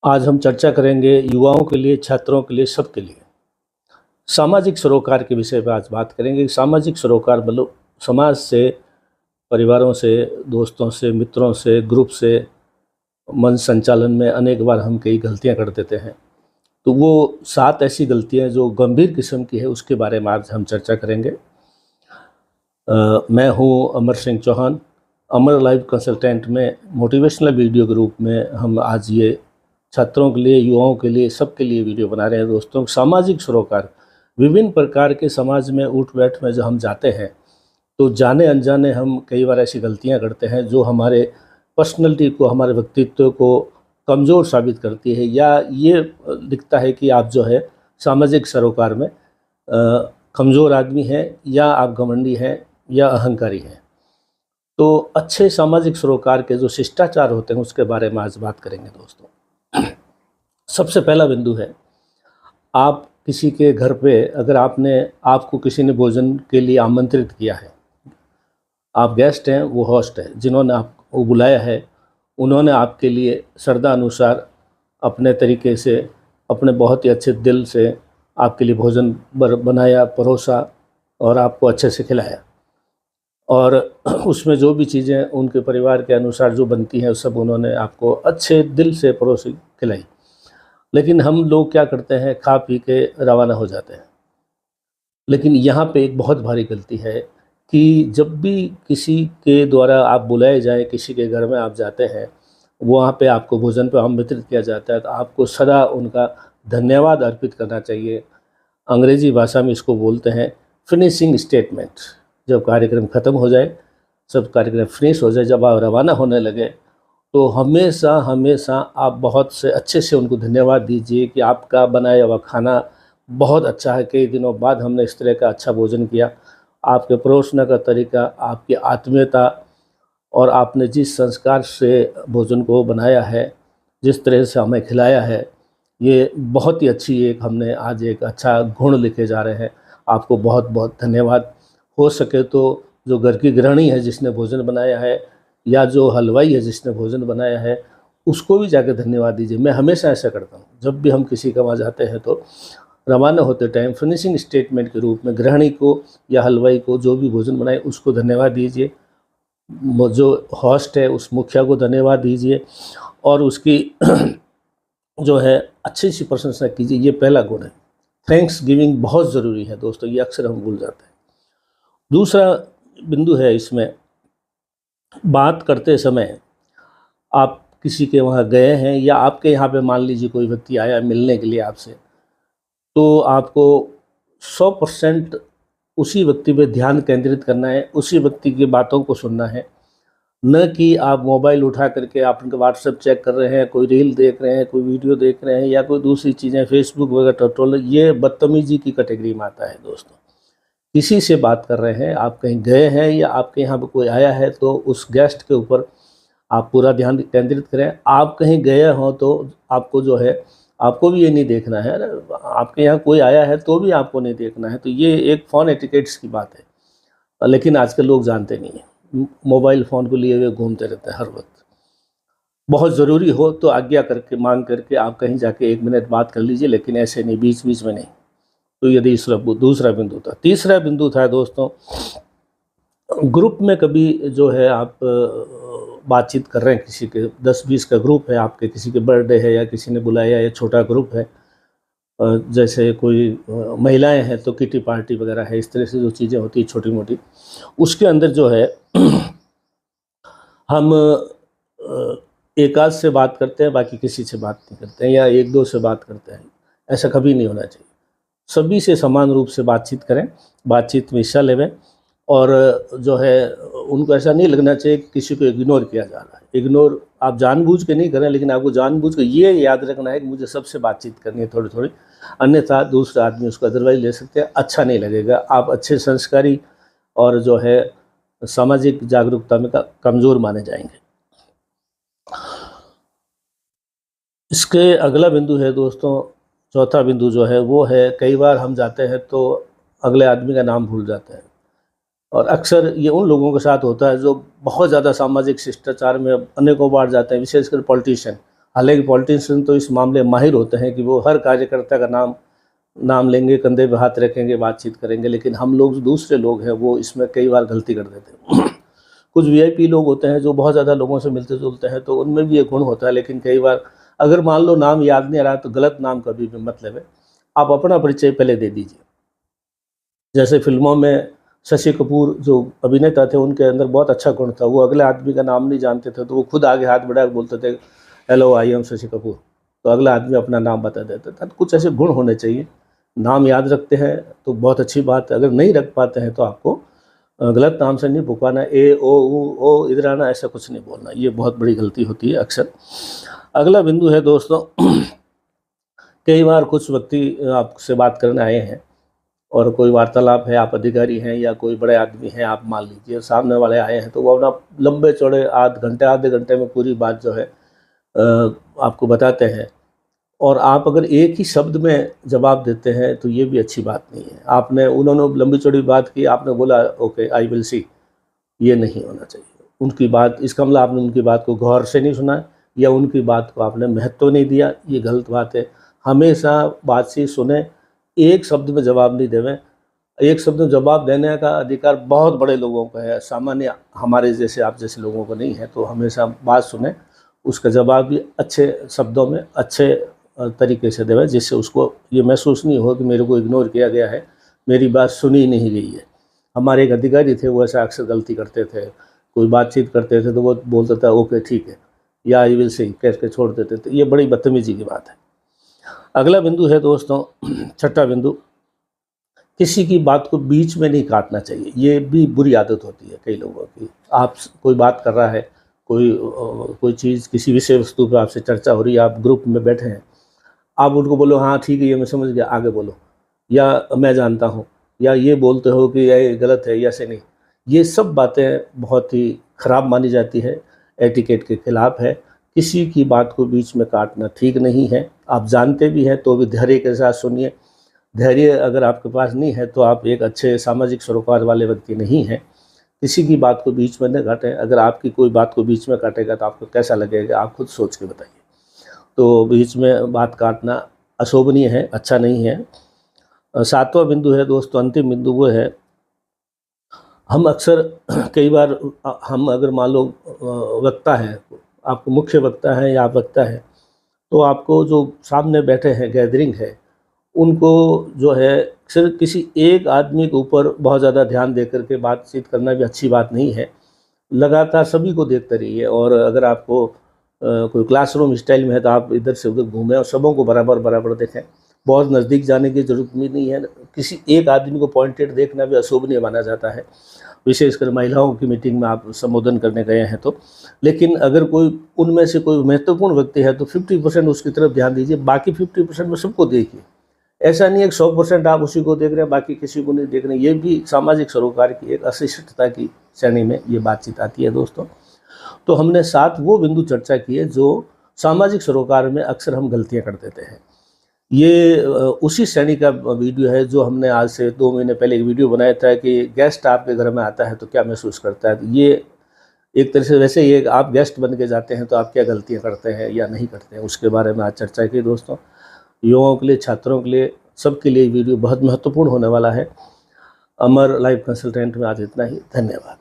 आज हम चर्चा करेंगे युवाओं के लिए, छात्रों के लिए, सबके लिए सामाजिक सरोकार के विषय पर आज बात करेंगे। सामाजिक सरोकार मतलब समाज से, परिवारों से, दोस्तों से, मित्रों से, ग्रुप से मन संचालन में अनेक बार हम कई गलतियां कर देते हैं। तो वो 7 ऐसी गलतियां जो गंभीर किस्म की है, उसके बारे में आज हम चर्चा करेंगे। मैं हूं अमर सिंह चौहान। अमर लाइफ कंसल्टेंट में मोटिवेशनल वीडियो के रूप में हम आज ये छात्रों के लिए, युवाओं के लिए, सबके लिए वीडियो बना रहे हैं। दोस्तों, सामाजिक सरोकार विभिन्न प्रकार के समाज में उठ बैठ में जो हम जाते हैं तो जाने अनजाने हम कई बार ऐसी गलतियां करते हैं जो हमारे पर्सनैलिटी को, हमारे व्यक्तित्व को कमज़ोर साबित करती है, या ये दिखता है कि आप जो है सामाजिक सरोकार में कमज़ोर आदमी हैं, या आप घमंडी हैं, या अहंकारी हैं। तो अच्छे सामाजिक सरोकार के जो शिष्टाचार होते हैं उसके बारे में आज बात करेंगे। दोस्तों, सबसे पहला बिंदु है, आप किसी के घर पे अगर आपको किसी ने भोजन के लिए आमंत्रित किया है, आप गेस्ट हैं, वो होस्ट है, जिन्होंने आपको बुलाया है, उन्होंने आपके लिए श्रद्धा अनुसार अपने तरीके से, अपने बहुत ही अच्छे दिल से आपके लिए भोजन बनाया, परोसा और आपको अच्छे से खिलाया। और उसमें जो भी चीज़ें उनके परिवार के अनुसार जो बनती हैं, सब उन्होंने आपको अच्छे दिल से परोसी, खिलाई। लेकिन हम लोग क्या करते हैं, खा पी के रवाना हो जाते हैं। लेकिन यहाँ पे एक बहुत भारी गलती है कि जब भी किसी के द्वारा आप बुलाए जाए, किसी के घर में आप जाते हैं, वहाँ पे आपको भोजन पे आमंत्रित किया जाता है, तो आपको सदा उनका धन्यवाद अर्पित करना चाहिए। अंग्रेज़ी भाषा में इसको बोलते हैं फिनिशिंग स्टेटमेंट। जब कार्यक्रम ख़त्म हो जाए, सब कार्यक्रम फिनिश हो जाए, जब आप रवाना होने लगे, तो हमेशा हमेशा आप बहुत से अच्छे से उनको धन्यवाद दीजिए कि आपका बनाया हुआ खाना बहुत अच्छा है, कई दिनों बाद हमने इस तरह का अच्छा भोजन किया। आपके परोसने का तरीका, आपकी आत्मीयता और आपने जिस संस्कार से भोजन को बनाया है, जिस तरह से हमें खिलाया है, ये बहुत ही अच्छी हमने आज एक अच्छा गुण लिखे जा रहे हैं। आपको बहुत बहुत धन्यवाद। हो सके तो जो घर की गृहिणी है जिसने भोजन बनाया है, या जो हलवाई है जिसने भोजन बनाया है, उसको भी जाकर धन्यवाद दीजिए। मैं हमेशा ऐसा करता हूँ, जब भी हम किसी के वहाँ जाते हैं तो रवाना होते टाइम फिनिशिंग स्टेटमेंट के रूप में गृहिणी को या हलवाई को, जो भी भोजन बनाए, उसको धन्यवाद दीजिए। जो होस्ट है उस मुखिया को धन्यवाद दीजिए और उसकी जो है अच्छी सी प्रशंसा कीजिए। ये पहला गुण है। थैंक्स गिविंग बहुत ज़रूरी है दोस्तों, ये अक्सर हम भूल जाते हैं। दूसरा बिंदु है, इसमें बात करते समय आप किसी के वहाँ गए हैं, या आपके यहाँ पे मान लीजिए कोई व्यक्ति आया मिलने के लिए आपसे, तो आपको 100% उसी व्यक्ति पे ध्यान केंद्रित करना है, उसी व्यक्ति की बातों को सुनना है। न कि आप मोबाइल उठा करके आप उनका व्हाट्सएप चेक कर रहे हैं, कोई रील देख रहे हैं, कोई वीडियो देख रहे हैं, या कोई दूसरी चीज़ें फेसबुक वगैरह ट्रोल। ये बदतमीजी की कैटेगरी में आता है। दोस्तों, किसी से बात कर रहे हैं, आप कहीं गए हैं या आपके यहाँ पे कोई आया है, तो उस गेस्ट के ऊपर आप पूरा ध्यान केंद्रित करें। आप कहीं गए हो तो आपको जो है, आपको भी ये नहीं देखना है, अरे आपके यहाँ कोई आया है तो भी आपको नहीं देखना है। तो ये एक फ़ोन एटिकेट्स की बात है, लेकिन आजकल लोग जानते नहीं हैं, मोबाइल फ़ोन को लिए हुए घूमते रहते हैं हर वक्त। बहुत ज़रूरी हो तो आज्ञा करके, मांग करके आप कहीं जाके 1 मिनट बात कर लीजिए, लेकिन ऐसे नहीं, बीच बीच में नहीं। तो ये दूसरा बिंदु था। तीसरा बिंदु था दोस्तों, ग्रुप में कभी जो है आप बातचीत कर रहे हैं, किसी के 10-20 का ग्रुप है, आपके किसी के बर्थडे है या किसी ने बुलाया, या छोटा ग्रुप है, जैसे कोई महिलाएं हैं तो किटी पार्टी वगैरह है, इस तरह से जो चीज़ें होती हैं छोटी मोटी, उसके अंदर जो है हम एक आध से बात करते हैं, बाकी किसी से बात नहीं करते हैं, या 1-2 से बात करते हैं। ऐसा कभी नहीं होना चाहिए। सभी से समान रूप से बातचीत करें, बातचीत में हिस्सा लेवें, और जो है उनको ऐसा नहीं लगना चाहिए कि किसी को इग्नोर किया जा रहा है। इग्नोर आप जानबूझ के नहीं करें, लेकिन आपको जानबूझ के ये याद रखना है कि मुझे सबसे बातचीत करनी है थोड़ी थोड़ी, अन्यथा दूसरा आदमी उसको अदरवाइज ले सकते हैं, अच्छा नहीं लगेगा। आप अच्छे संस्कारी और जो है सामाजिक जागरूकता में कमज़ोर माने जाएंगे। इसके अगला बिंदु है दोस्तों, चौथा बिंदु जो है वो है, कई बार हम जाते हैं तो अगले आदमी का नाम भूल जाते हैं, और अक्सर ये उन लोगों के साथ होता है जो बहुत ज़्यादा सामाजिक शिष्टाचार में अनेकों बार जाते हैं, विशेषकर पॉलिटिशियन। हालांकि पॉलिटिशियन तो इस मामले में माहिर होते हैं कि वो हर कार्यकर्ता का नाम लेंगे, कंधे पे हाथ रखेंगे, बातचीत करेंगे, लेकिन हम लोग जो दूसरे लोग हैं वो इसमें कई बार गलती कर देते हैं। कुछ वीआईपी लोग होते हैं जो बहुत ज़्यादा लोगों से मिलते जुलते हैं, तो उनमें भी एक गुण होता है, लेकिन कई बार अगर मान लो नाम याद नहीं आ रहा तो गलत नाम कभी भी मत लें। आप अपना परिचय पहले दे दीजिए। जैसे फिल्मों में शशि कपूर जो अभिनेता थे, उनके अंदर बहुत अच्छा गुण था, वो अगले आदमी का नाम नहीं जानते थे तो वो खुद आगे हाथ बढ़ा बोलते थे, hello I am Shashi Kapoor, तो अगला आदमी अपना नाम बता देता था। कुछ ऐसे गुण होने चाहिए। नाम याद रखते हैं तो बहुत अच्छी बात है, अगर नहीं रख पाते हैं तो आपको गलत नाम से नहीं पुकारना, ए ओ ओ इधर आना, ऐसा कुछ नहीं बोलना, ये बहुत बड़ी गलती होती है अक्सर। अगला बिंदु है दोस्तों, कई बार कुछ व्यक्ति आपसे बात करने आए हैं और कोई वार्तालाप है, आप अधिकारी हैं या कोई बड़े आदमी हैं, आप मान लीजिए सामने वाले आए हैं, तो वो अपना लंबे चौड़े आधे घंटे में पूरी बात जो है आपको बताते हैं, और आप अगर एक ही शब्द में जवाब देते हैं तो ये भी अच्छी बात नहीं है। उन्होंने लंबी चौड़ी बात की, आपने बोला ओके आई विल सी, ये नहीं होना चाहिए। उनकी बात, इसका मतलब आपने उनकी बात को गौर से नहीं सुना या उनकी बात को आपने महत्व नहीं दिया, ये गलत बात है। हमेशा बातचीत सुने, एक शब्द में जवाब नहीं देवें। एक शब्द में जवाब देने का अधिकार बहुत बड़े लोगों का है, सामान्य हमारे जैसे आप जैसे लोगों को नहीं है। तो हमेशा बात सुने, उसका जवाब भी अच्छे शब्दों में अच्छे तरीके से देवें, जिससे उसको ये महसूस नहीं हो कि मेरे को इग्नोर किया गया है, मेरी बात सुनी नहीं गई है। हमारे एक अधिकारी थे, वो ऐसा अक्सर गलती करते थे, कोई बातचीत करते थे तो वो बोलता था ओके ठीक है या आई विल सी कह के छोड़ देते थे। ये बड़ी बदतमीजी की बात है। अगला बिंदु है दोस्तों, छठा बिंदु, किसी की बात को बीच में नहीं काटना चाहिए। ये भी बुरी आदत होती है कई लोगों की। आप कोई बात कर रहा है, कोई चीज़, किसी विषय वस्तु पर आपसे चर्चा हो रही है, आप ग्रुप में बैठे हैं, आप उनको बोलो हाँ ठीक है ये मैं समझ गया, आगे बोलो, या मैं जानता हूँ, या ये बोलते हो कि ये गलत है या से नहीं। ये सब बातें बहुत ही ख़राब मानी जाती है, एटिकेट के खिलाफ है। किसी की बात को बीच में काटना ठीक नहीं है। आप जानते भी हैं तो भी धैर्य के साथ सुनिए। धैर्य अगर आपके पास नहीं है तो आप एक अच्छे सामाजिक सरोकार वाले व्यक्ति नहीं हैं। किसी की बात को बीच में न काटें। अगर आपकी कोई बात को बीच में काटेगा तो आपको कैसा लगेगा, आप खुद सोच के बताइए। तो बीच में बात काटना अशोभनीय है, अच्छा नहीं है। सातवां बिंदु है दोस्तों, अंतिम बिंदु, वो है हम अक्सर कई बार हम अगर मान लो वक्ता है, आपको मुख्य वक्ता है या आप वक्ता है, तो आपको जो सामने बैठे हैं, गैदरिंग है, उनको जो है सिर्फ किसी एक आदमी के ऊपर बहुत ज़्यादा ध्यान दे करके बातचीत करना भी अच्छी बात नहीं है। लगातार सभी को देखते रहिए, और अगर आपको कोई क्लासरूम स्टाइल में है तो आप इधर से उधर घूमें और सबों को बराबर देखें। बहुत नज़दीक जाने की ज़रूरत भी नहीं है। किसी एक आदमी को पॉइंटेड देखना भी अशोभनीय माना जाता है, विशेषकर महिलाओं की मीटिंग में आप संबोधन करने गए हैं तो। लेकिन अगर कोई उनमें से कोई महत्वपूर्ण व्यक्ति है तो 50% उसकी तरफ ध्यान दीजिए, बाकी 50% में सबको देखिए। ऐसा नहीं है कि 100% आप उसी को देख रहे हैं, बाकी किसी को नहीं देख रहे हैं। ये भी सामाजिक सरोकार की एक अशिष्टता की श्रेणी में ये बातचीत आती है दोस्तों। तो हमने 7 वो बिंदु चर्चा किए जो सामाजिक सरोकार में अक्सर हम गलतियां कर देते हैं। ये उसी श्रेणी का वीडियो है जो हमने आज से 2 महीने पहले एक वीडियो बनाया था कि गेस्ट आपके घर में आता है तो क्या महसूस करता है। ये एक तरह से वैसे ही आप गेस्ट बन के जाते हैं तो आप क्या गलतियां करते हैं या नहीं करते हैं, उसके बारे में आज चर्चा की दोस्तों। युवाओं के लिए, छात्रों के लिए, सबके लिए वीडियो बहुत महत्वपूर्ण होने वाला है। अमर लाइफ कंसल्टेंट में आज इतना ही। धन्यवाद।